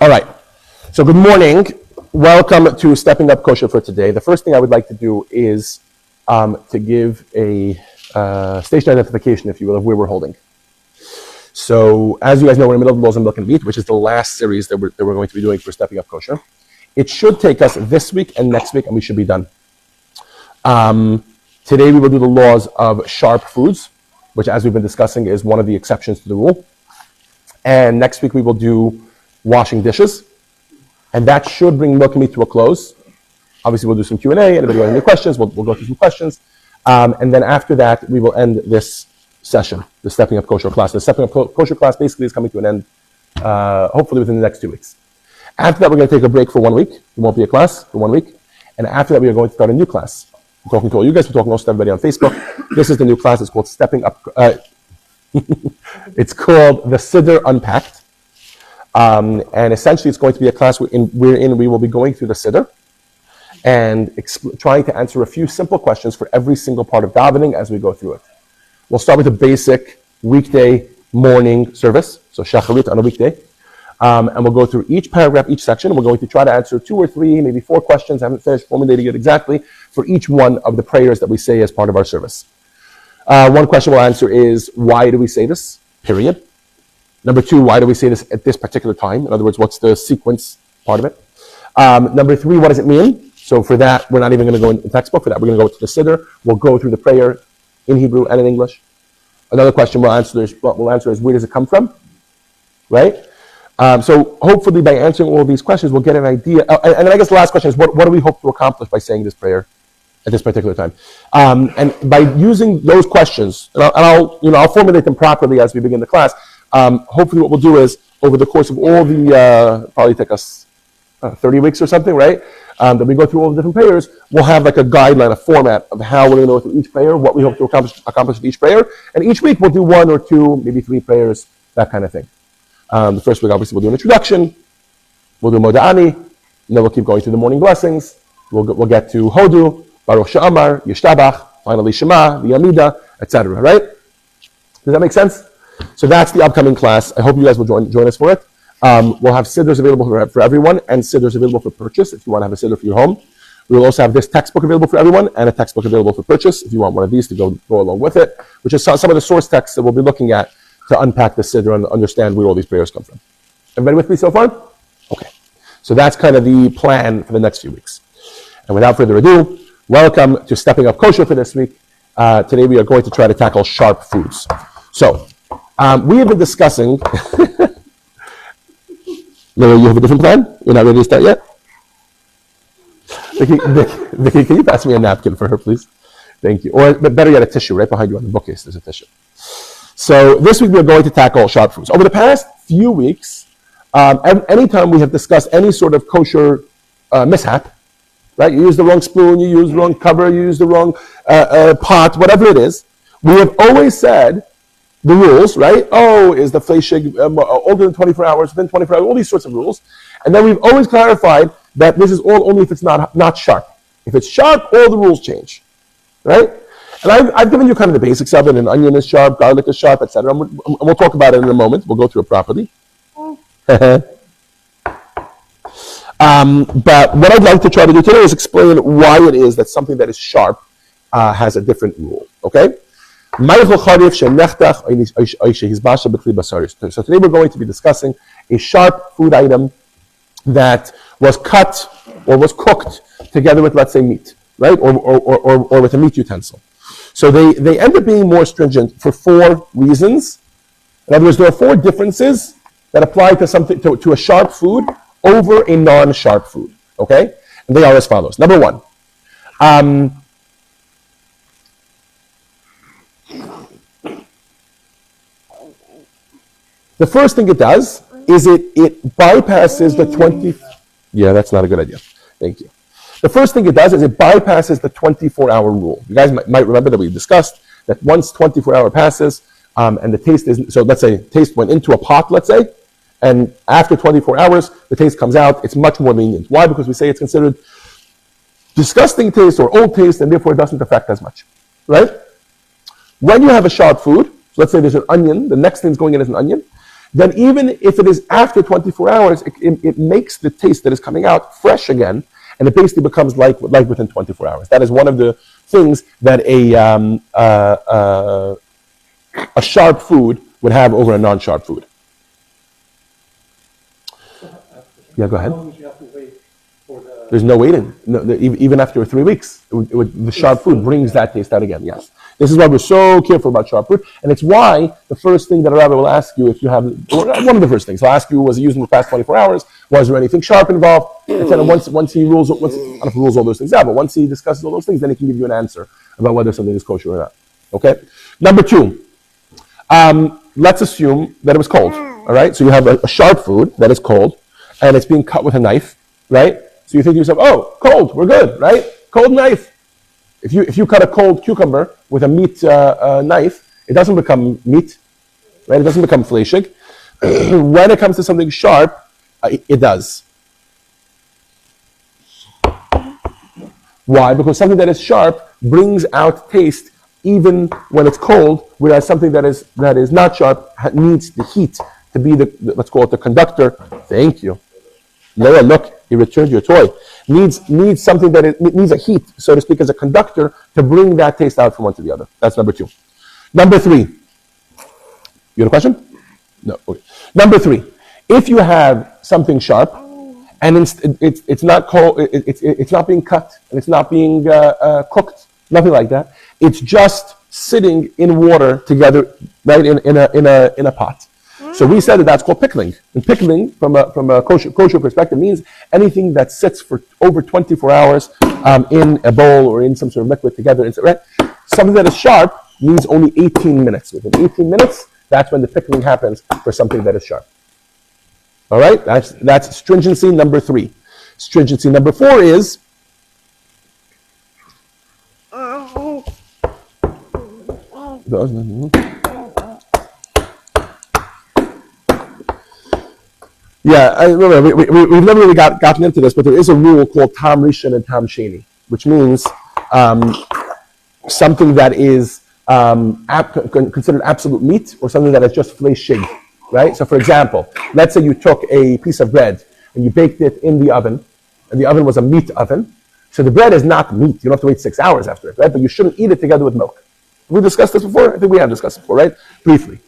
All right. So good morning. Welcome to Stepping Up Kosher for today. The first thing I would like to do is to give a station identification, if you will, of where we're holding. So as you guys know, we're in the middle of Laws and Milk and Meat, which is the last series that we're going to be doing for Stepping Up Kosher. It should take us this week and next week, and we should be done. Today we will do the laws of sharp foods, which, as we've been discussing, is one of the exceptions to the rule. And next week we will do washing dishes, and that should bring milk and meat to a close. Obviously, we'll do some Q&A. Anybody have any questions, we'll go through some questions. And then after that, we will end this session, the Stepping Up Kosher class. The Stepping Up Kosher class basically is coming to an end, hopefully within the next 2 weeks. After that, we're going to take a break for 1 week. There won't be a class for 1 week. And after that, we are going to start a new class. I'm talking to all you guys. We're talking also to everybody on Facebook. This is the new class. It's called Stepping Up. It's called the Siddur Unpacked. And essentially, it's going to be a class wherein we will be going through the Siddur and trying to answer a few simple questions for every single part of davening as we go through it. We'll start with the basic weekday morning service, so shacharit on a weekday. And we'll go through each paragraph, each section. We're going to try to answer 2 or 3, maybe 4 questions. I haven't finished formulating it exactly for each one of the prayers that we say as part of our service. One question we'll answer is, why do we say this? Period. Number 2, why do we say this at this particular time? In other words, what's the sequence part of it? Number 3, what does it mean? So for that, we're not even going to go in the textbook. For that, we're going to go to the Siddur. We'll go through the prayer in Hebrew and in English. Another question we'll answer is, where does it come from? Right? So hopefully by answering all of these questions, we'll get an idea. And then I guess the last question is, what do we hope to accomplish by saying this prayer at this particular time? And by using those questions, and I'll formulate them properly as we begin the class. Hopefully what we'll do is, over the course of all the, probably take us 30 weeks or something, right? That we go through all the different prayers, we'll have like a guideline, a format of how we're going to go through each prayer, what we hope to accomplish with each prayer. And each week we'll do 1 or 2, maybe 3 prayers, that kind of thing. The first week, obviously, we'll do an introduction. We'll do Moda'ani. And then we'll keep going through the morning blessings. We'll get to Hodu, Baruch She'amar, Yishtabach, finally Shema, the Amida, etc. Right? Does that make sense? So that's the upcoming class. I hope you guys will join us for it. We'll have siddurs available for everyone, and siddurs available for purchase if you want to have a siddur for your home. We will also have this textbook available for everyone, and a textbook available for purchase if you want one of these to go along with it, which is some of the source texts that we'll be looking at to unpack the siddur and understand where all these prayers come from. Everybody with me so far? Okay. So that's kind of the plan for the next few weeks. And without further ado, welcome to Stepping Up Kosher for this week. Today we are going to try to tackle sharp foods. So, we have been discussing... No, you have a different plan? You're not ready to start yet? Vicky, can you pass me a napkin for her, please? Thank you. Or better yet, a tissue. Right behind you on the bookcase, there's a tissue. So this week we're going to tackle sharp foods. Over the past few weeks, anytime we have discussed any sort of kosher mishap, right? You use the wrong spoon, you use the wrong cover, you use the wrong pot, whatever it is, we have always said the rules, right? Oh, is the fleishig older than 24 hours, within 24 hours, all these sorts of rules. And then we've always clarified that this is all only if it's not sharp. If it's sharp, all the rules change, right? And I've given you kind of the basics of it. An onion is sharp, garlic is sharp, etc. And we'll talk about it in a moment. We'll go through it properly. But what I'd like to try to do today is explain why it is that something that is sharp has a different rule. Okay? So today we're going to be discussing a sharp food item that was cut or was cooked together with, let's say, meat, right? Or with a meat utensil. So they end up being more stringent for 4 reasons. In other words, there are 4 differences that apply to something to a sharp food over a non-sharp food. Okay? And they are as follows. Number 1. The first thing it does is it bypasses the 20... Yeah, that's not a good idea. Thank you. The first thing it does is it bypasses the 24-hour rule. You guys might remember that we discussed that once 24-hour passes and the taste isn't... So let's say taste went into a pot, let's say, and after 24 hours, the taste comes out, it's much more lenient. Why? Because we say it's considered disgusting taste or old taste, and therefore it doesn't affect as much, right? When you have a sharp food, so let's say there's an onion, the next thing's going in is an onion, then even if it is after 24 hours, it makes the taste that is coming out fresh again, and it basically becomes like within 24 hours. That is one of the things that a sharp food would have over a non-sharp food. Yeah, go ahead. How long would you have to wait for the... There's no waiting. No, even after 3 weeks, the sharp food brings that taste out again, yes. This is why we're so careful about sharp food, and it's why the first thing that a rabbi will ask you if you have, or one of the first things, he'll ask you, was it used in the past 24 hours? Was there anything sharp involved? And then once he rules, I don't know if he rules all those things out, but once he discusses all those things, then he can give you an answer about whether something is kosher or not. Okay? Number 2, let's assume that it was cold, all right? So you have a sharp food that is cold, and it's being cut with a knife, right? So you think to yourself, oh, cold, we're good, right? Cold knife. If you cut a cold cucumber with a meat knife, it doesn't become meat, right? It doesn't become fleshig. When it comes to something sharp, it does. Why? Because something that is sharp brings out taste even when it's cold, whereas something that is not sharp needs the heat to be let's call it the conductor. Thank you. Noah, look, he returned your toy. Needs something that needs a heat, so to speak, as a conductor to bring that taste out from one to the other. That's number 2. Number 3. You have a question? No. Okay. Number 3. If you have something sharp and it's not cold, it's not being cut and it's not being cooked, nothing like that. It's just sitting in water together, right in a pot. So we said that that's called pickling. And pickling, from a kosher perspective, means anything that sits for over 24 hours in a bowl or in some sort of liquid together. Right? Something that is sharp needs only 18 minutes. Within 18 minutes, that's when the pickling happens for something that is sharp. All right? That's stringency number 3. Stringency number 4 is... Yeah, I remember, we've never really gotten into this, but there is a rule called tam rishon and tam sheni, which means something that is considered absolute meat or something that is just fleshig, right? So for example, let's say you took a piece of bread and you baked it in the oven, and the oven was a meat oven. So the bread is not meat. You don't have to wait 6 hours after it, right? But you shouldn't eat it together with milk. Have we discussed this before? I think we have discussed it before, right? Briefly.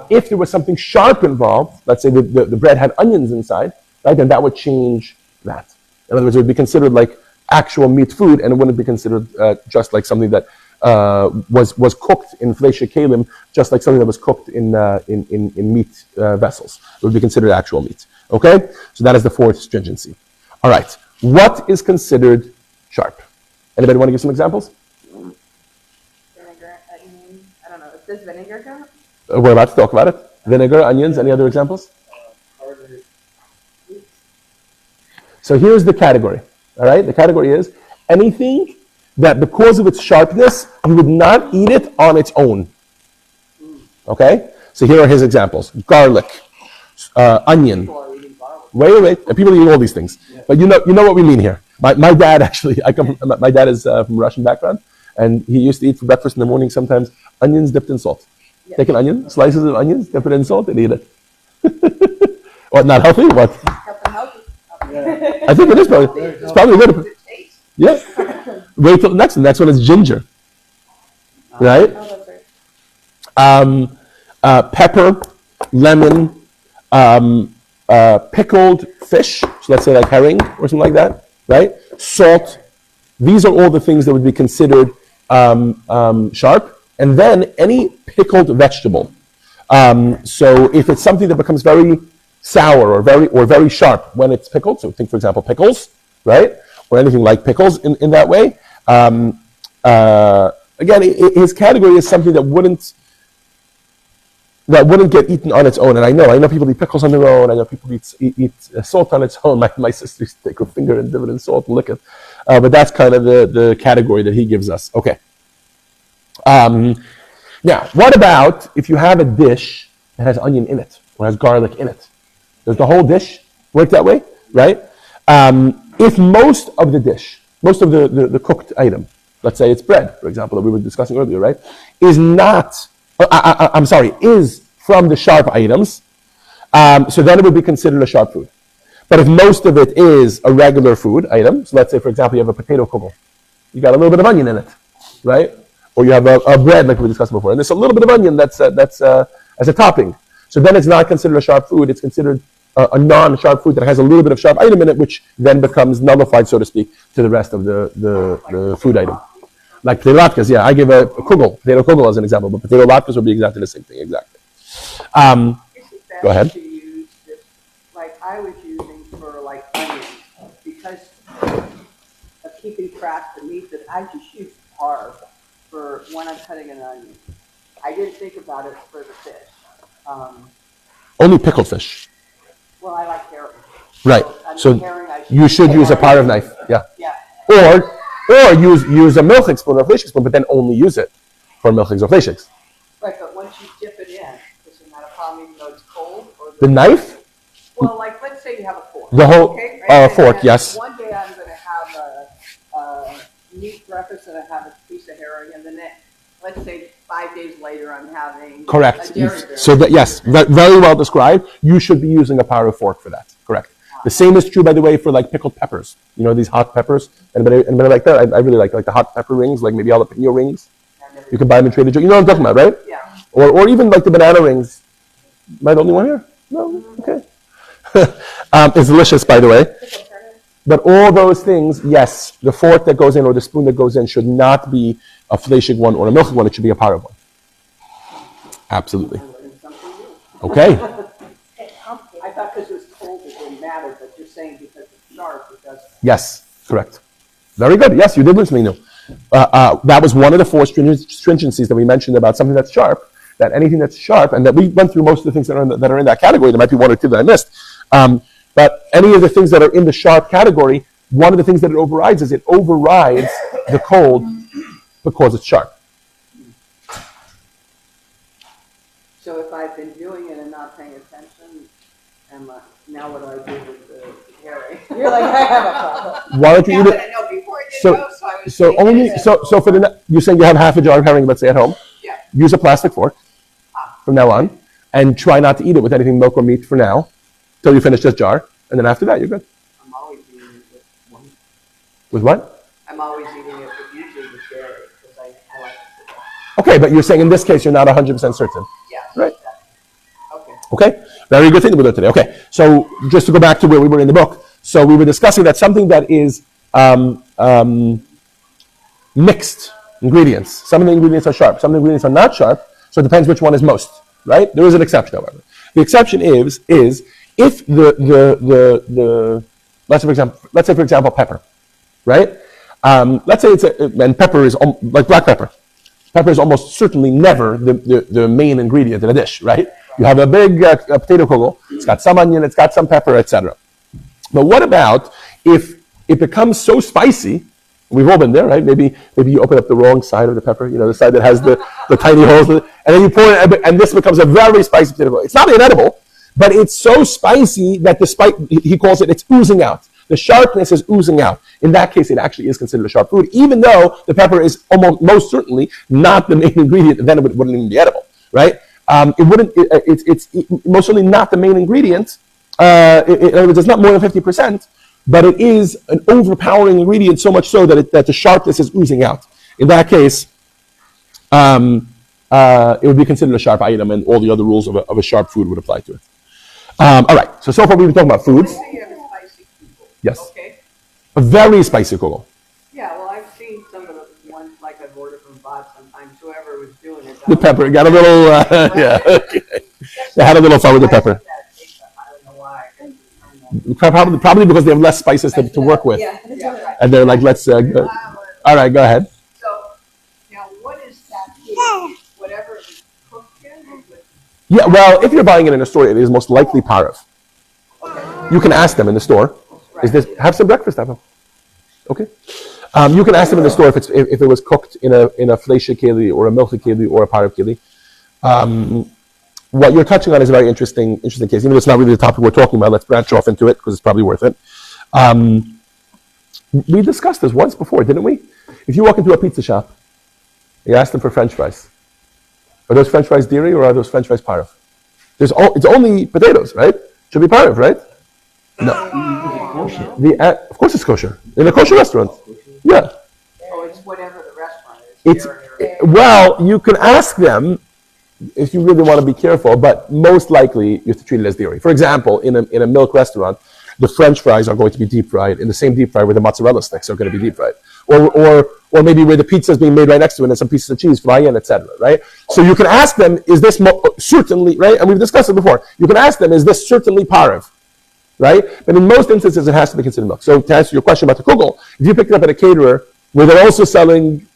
If there was something sharp involved, let's say the bread had onions inside, right, then that would change that. In other words, it would be considered like actual meat food, and it wouldn't be considered just like something that was cooked in fleshig kalim, just like something that was cooked in meat vessels. It would be considered actual meat. Okay? So that is the 4th stringency. All right. What is considered sharp? Anybody want to give some examples? Vinegar, onions. I don't know. Does vinegar count? We're about to talk about it. Vinegar, onions, any other examples? So here's the category. All right? The category is anything that because of its sharpness, you would not eat it on its own. Okay? So here are his examples. Garlic, onion. Wait. People eat all these things. But you know what we mean here. My dad actually, my dad is from a Russian background, and he used to eat for breakfast in the morning sometimes onions dipped in salt. Yes. Take an onion, slices of onions, dip it in salt, and eat it. What, not healthy? What? Healthy. Yeah. I think it is probably. It's probably a little bit. Yeah. Wait till the next one. Next one is ginger. Right? Oh, that's right. Pepper, lemon, pickled fish. So let's say like herring or something like that. Right? Salt. These are all the things that would be considered sharp. And then any pickled vegetable. So if it's something that becomes very sour or very sharp when it's pickled, so think for example pickles, right? Or anything like pickles in that way. Again, his category is something that wouldn't get eaten on its own. And I know people eat pickles on their own. I know people eat salt on its own. My sister used to take her finger and dip it in salt and lick it. But that's kind of the category that he gives us. Okay. Now, what about if you have a dish that has onion in it or has garlic in it? Does the whole dish work that way, right? If most of the dish, most of the cooked item, let's say it's bread, for example, that we were discussing earlier, right, is from the sharp items, So then it would be considered a sharp food. But if most of it is a regular food item, so let's say, for example, you have a potato kugel. You got a little bit of onion in it, right? Or you have a bread like we discussed before, and there's a little bit of onion that's as a topping. So then it's not considered a sharp food. It's considered a non-sharp food that has a little bit of sharp item in it, which then becomes nullified, so to speak, to the rest of the food item. Like potato latkes, yeah, I give a kugel, potato kugel as an example, but potato latkes would be exactly the same thing, exactly. Go ahead. To use this, like I was using for like onions, because of keeping track of the meat, that I just use carb for when I'm cutting an onion. I didn't think about it for the fish. Only pickled fish. Well, I like herring. Right. So herring, you should use a part of knife. Yeah. Yeah. Or use a milchig spoon or fleishig spoon, but then only use it for milchigs or fleishigs. Right, but once you dip it in, is it not a problem even though it's cold? Or The knife? well, like let's say you have a fork. The whole Okay, right? And fork, then yes. One day I'm going to have a meat breakfast and I have a piece of herring, and then let's say 5 days later I'm having Correct. a dairy berry. So that yes, very well described. You should be using a power fork for that. Correct. The same is true, by the way, for like pickled peppers. You know, these hot peppers. Anybody like that? I really like the hot pepper rings, like maybe jalapeno rings. You can buy them in Trader Joe's. You know what I'm talking about, right? Yeah. Or even like the banana rings. Am I the only one here? No? Okay. It's delicious, by the way. But all those things, yes, the fork that goes in or the spoon that goes in should not be a fleishig one or a milchig one. It should be a power one. Absolutely. Okay. I thought because it was cold it didn't matter, but you're saying because it's sharp it doesn't. Yes, correct. Very good. Yes, you did learn something new. That was one of the four stringencies that we mentioned about something that's sharp, that anything that's sharp, and that we went through most of the things that are in that category. There might be one or two that I missed. But any of the things that are in the sharp category, one of the things that it overrides is it overrides the cold because it's sharp. So if I've been doing it and not paying attention, now what do I do with the herring? You're like, I have a problem. Why don't you eat Now it? that I know before it didn't So, go, so I was so thinking only that- so for the you're saying you have half a jar of herring, let's say at home. Yeah. Use a plastic fork from now on, and try not to eat it with anything milk or meat for now, till you finish this jar, and then after that you're good. I'm always eating it with one. With what? I'm always eating it with usually with dairy because I like it. Okay, but you're saying in this case you're not 100% certain. Yeah. Right. Okay. Okay, very good thing that we learned today. Okay, so just to go back to where we were in the book, so we were discussing that something that is mixed ingredients. Some of the ingredients are sharp, some of the ingredients are not sharp. So it depends which one is most. Right? There is an exception, however. The exception is if the let's say for example pepper, right? Let's say and pepper is like black pepper. Pepper is almost certainly never the main ingredient in a dish, right? You have a big potato kugel. It's got some onion, it's got some pepper, etc. But what about if it becomes so spicy? We've all been there, right? Maybe you open up the wrong side of the pepper, the side that has the tiny holes, and then you pour it, and this becomes a very spicy potato kugel. It's not inedible, but it's so spicy that he calls it, it's oozing out. The sharpness is oozing out. In that case, it actually is considered a sharp food, even though the pepper is most certainly not the main ingredient, then it wouldn't even be edible, right? It's most certainly not the main ingredient. In other words, it's not more than 50%, but it is an overpowering ingredient, so much so that the sharpness is oozing out. In that case, it would be considered a sharp item, and all the other rules of a sharp food would apply to it. All right, so far we've been talking about foods. Let's say you have a spicy kugel. Yes. Okay. A very spicy kugel. Yeah, well, I've seen some of the ones like I've ordered from Bob sometimes. Whoever was doing it. The pepper got a little, yeah. Okay. They had a little fun with the pepper. I don't know why. I don't know. Probably because they have less spices to work with, Yeah, right. and they're like, let's. Go. All right, go ahead. So now, what is that? Whatever it was cooked in. Yeah, well, if you're buying it in a store, it is most likely parav. Okay. You can ask them in the store. Is this have some breakfast, Evan? Okay. You can ask them in the store if it was cooked in a fleishig keli or a milchig keli or a parav keli. What you're touching on is a very interesting case. Even though it's not really the topic we're talking about, let's branch off into it because it's probably worth it. We discussed this once before, didn't we? If you walk into a pizza shop, you ask them for French fries. Are those French fries dairy or are those French fries parav? It's only potatoes, right? Should be part of, right? Is it kosher? Of course it's kosher. In a kosher restaurant. Yeah. Oh, it's whatever the restaurant is. Well, you can ask them if you really want to be careful, but most likely you have to treat it as dairy. For example, in a milk restaurant, the French fries are going to be deep fried in the same deep fryer where the mozzarella sticks are going to be deep fried. Or maybe where the pizza is being made right next to it and some pieces of cheese fly in, etc. Right? So you can ask them, is this certainly, right? And we've discussed it before. You can ask them, is this certainly parav? Right? But in most instances, it has to be considered milk. So to answer your question about the kugel, if you pick it up at a caterer where they're also selling,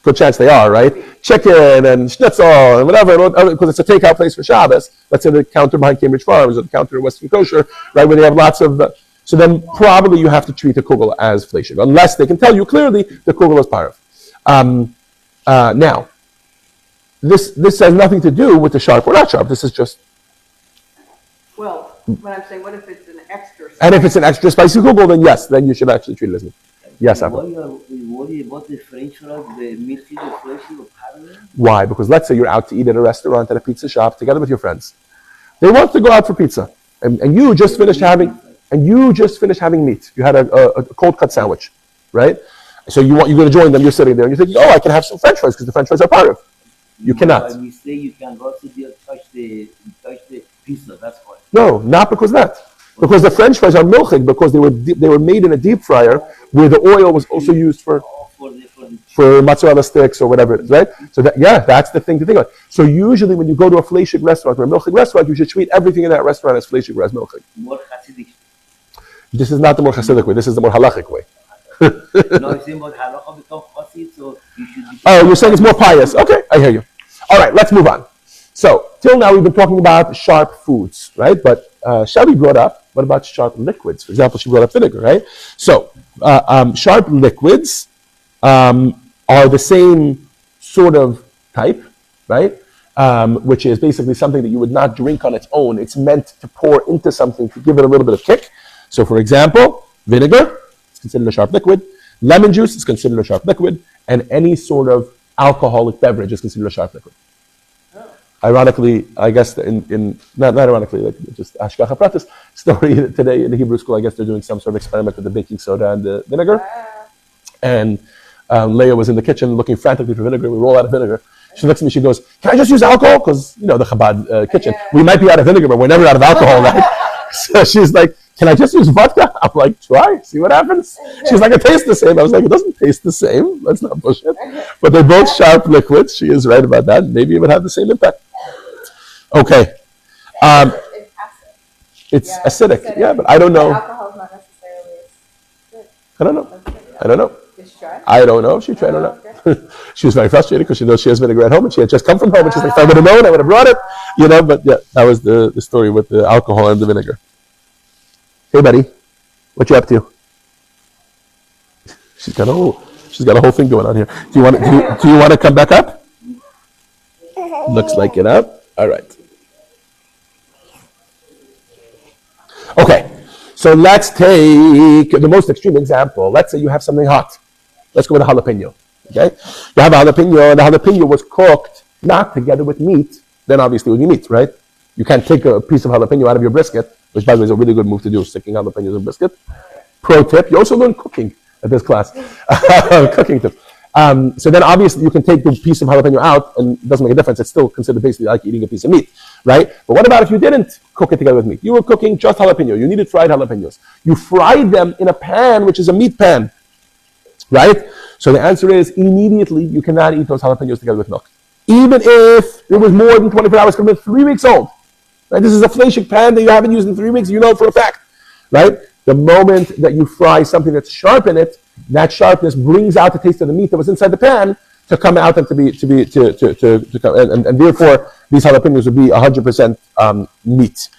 good chance they are, right? Chicken and schnitzel and whatever, because it's a takeout place for Shabbos. Let's say the counter behind Cambridge Farms or the counter at Western Kosher, right, where they have lots of. So then probably you have to treat the kugel as fleshig, unless they can tell you clearly the kugel is parav. Now, this has nothing to do with the sharp or not sharp. This is just. Well, what I'm saying, what if it's an extra? And if it's an extra spicy kugel, then yes, then you should actually treat it as meat. Yes, Why Apple. you are worried about the French fries, the milky, the fleshy, or parallel? Why? Because let's say you're out to eat at a restaurant, at a pizza shop, together with your friends. They want to go out for pizza, and you just finished having meat. You had a cold cut sandwich, right? So you're going to join them. You're sitting there, and you're thinking, oh, I can have some French fries because the French fries are part of. You cannot. By mistake, you can go to touch the pizza. That's why. No, not because of that. Because the French fries are milchig because they were made in a deep fryer where the oil was also used for mozzarella sticks or whatever it is, right? So that's the thing to think about. So usually when you go to a fleshig restaurant or a milchig restaurant, you should treat everything in that restaurant as fleshig or as milchig. More Hasidic. This is not the more Hasidic way. This is the more halachic way. No, it's saying about halacha become Hasid, so you should be. Oh, you're saying it's more pious. Okay, I hear you. All right, let's move on. So till now we've been talking about sharp foods, right? But Shelly brought up, what about sharp liquids? For example, she brought up vinegar, right? So sharp liquids are the same sort of type, right? Which is basically something that you would not drink on its own. It's meant to pour into something to give it a little bit of kick. So for example, vinegar is considered a sharp liquid. Lemon juice is considered a sharp liquid. And any sort of alcoholic beverage is considered a sharp liquid. Ironically, I guess not ironically, like just Ashkacha Pratis story today in the Hebrew school, I guess they're doing some sort of experiment with the baking soda and the vinegar. And Leah was in the kitchen looking frantically for vinegar. We roll out of vinegar. She looks at me, she goes, can I just use alcohol? Because, the Chabad kitchen, we might be out of vinegar, but we're never out of alcohol, right? So she's like, can I just use vodka? I'm like, try, see what happens. She's like, it tastes the same. I was like, it doesn't taste the same. Let's not push it. But they're both sharp liquids. She is right about that. Maybe it would have the same impact. Okay. It's acid. It's Yeah, acidic. acidic. Yeah, but I don't know. Alcohol is not necessarily good. I don't know. That's good. I don't know. Did you try? I don't know if she tried or not. Okay. She was very frustrated because she knows she has vinegar at home and she had just come from home and she's like, if I would have known, I would have brought it. But yeah, that was the story with the alcohol and the vinegar. Hey, buddy, what you up to? She's got a whole thing going on here. Do you want to come back up? Looks like it up. All right. Okay, so let's take the most extreme example. Let's say you have something hot. Let's go with a jalapeno. Okay, you have a jalapeno, and the jalapeno was cooked not together with meat. Then obviously it would be meat, right? You can't take a piece of jalapeno out of your brisket, which by the way is a really good move to do, sticking jalapenos in brisket. Pro tip: you also learn cooking at this class. Cooking tip. So then obviously you can take the piece of jalapeno out and it doesn't make a difference. It's still considered basically like eating a piece of meat, right? But what about if you didn't cook it together with meat? You were cooking just jalapeno. You needed fried jalapenos. You fried them in a pan, which is a meat pan, right? So the answer is immediately you cannot eat those jalapenos together with milk. Even if it was more than 24 hours, could have been 3 weeks old. Right? This is a fleshig pan that you haven't used in 3 weeks, you know for a fact, right? The moment that you fry something that's sharp in it, that sharpness brings out the taste of the meat that was inside the pan to come out and to come, and therefore these jalapenos would be 100% meat.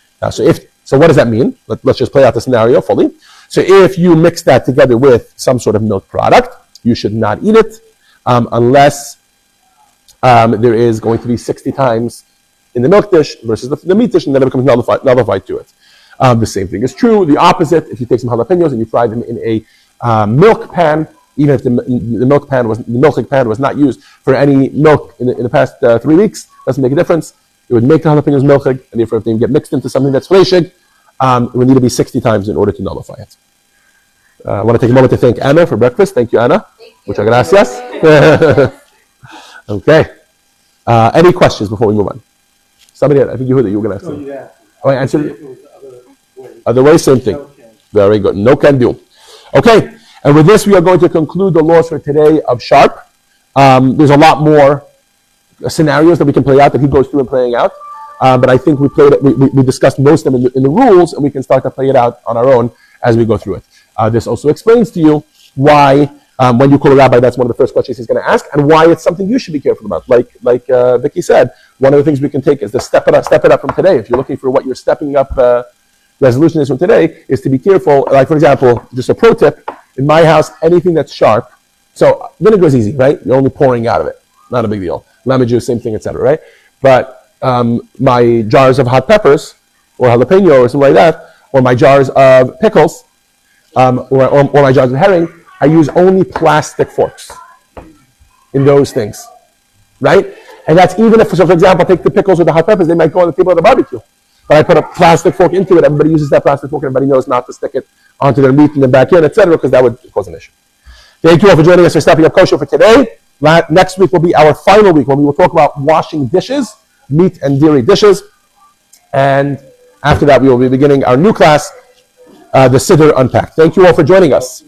So what does that mean? Let's just play out the scenario fully. So if you mix that together with some sort of milk product, you should not eat it unless there is going to be 60 times in the milk dish versus the meat dish, and then it becomes nullified to it. The same thing is true. The opposite, if you take some jalapenos and you fry them in a milk pan, even if the milk pan was not used for any milk in the past 3 weeks, doesn't make a difference. it would make the jalapenos milchig, and therefore if they get mixed into something that's fleshig, it would need to be 60 times in order to nullify it. I want to take a moment to thank Anna for breakfast. Thank you, Anna. Muchas gracias. Okay. Any questions before we move on? Somebody, I think you heard that you were going to ask Oh, them. yeah. Oh, I answered If it. it was the other way. Other way, same thing. Okay. Very good. No can do. Okay. And with this, we are going to conclude the laws for today of Sharp. There's a lot more scenarios that we can play out that he goes through and playing out. But I think we discussed most of them in the rules, and we can start to play it out on our own as we go through it. This also explains to you why, when you call a rabbi, that's one of the first questions he's going to ask, and why it's something you should be careful about. Like Vicky said, one of the things we can take is to step it up from today. If you're looking for what your stepping up resolution is from today, is to be careful. Like, for example, just a pro tip, in my house, anything that's sharp, so vinegar is easy, right? You're only pouring out of it. Not a big deal. Lemon juice, same thing, etc., right? But my jars of hot peppers, or jalapeno, or something like that, or my jars of pickles, or my jars of herring, I use only plastic forks in those things, right? And that's even if, so for example, take the pickles or the hot peppers, they might go on the table at a barbecue. But I put a plastic fork into it, everybody uses that plastic fork, and everybody knows not to stick it onto their meat and then back in, etc., because that would cause an issue. Thank you all for joining us for Stepping Up Kosher for today. Next week will be our final week when we will talk about washing dishes, meat and dairy dishes. And after that, we will be beginning our new class, the Siddur Unpacked. Thank you all for joining us.